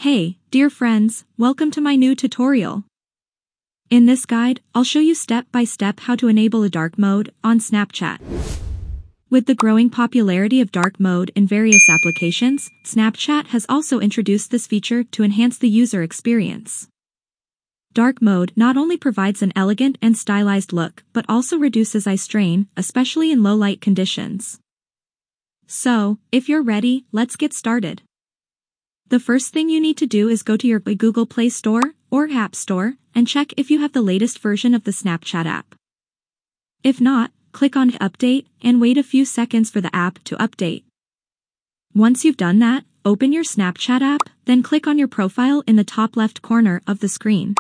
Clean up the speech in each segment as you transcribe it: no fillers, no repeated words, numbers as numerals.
Hey, dear friends, welcome to my new tutorial. In this guide, I'll show you step by step how to enable a dark mode on Snapchat. With the growing popularity of dark mode in various applications, Snapchat has also introduced this feature to enhance the user experience. Dark mode not only provides an elegant and stylized look but also reduces eye strain, especially in low light conditions. So, if you're ready, let's get started. The first thing you need to do is go to your Google Play Store or App Store and check if you have the latest version of the Snapchat app. If not, click on Update and wait a few seconds for the app to update. Once you've done that, open your Snapchat app, then click on your profile in the top left corner of the screen.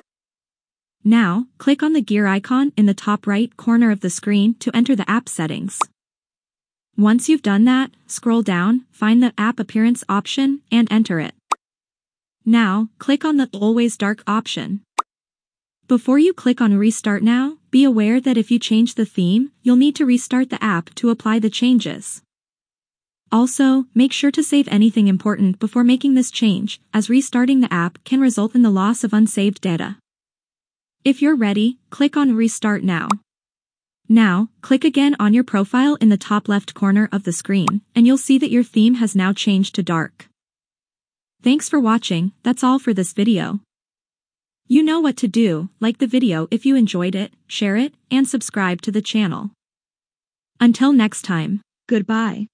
Now, click on the gear icon in the top right corner of the screen to enter the app settings. Once you've done that, scroll down, find the App Appearance option, and enter it. Now, click on the Always Dark option. Before you click on Restart Now, be aware that if you change the theme, you'll need to restart the app to apply the changes. Also, make sure to save anything important before making this change, as restarting the app can result in the loss of unsaved data. If you're ready, click on Restart Now. Now, click again on your profile in the top left corner of the screen, and you'll see that your theme has now changed to dark. Thanks for watching, that's all for this video. You know what to do, like the video if you enjoyed it, share it, and subscribe to the channel. Until next time, goodbye.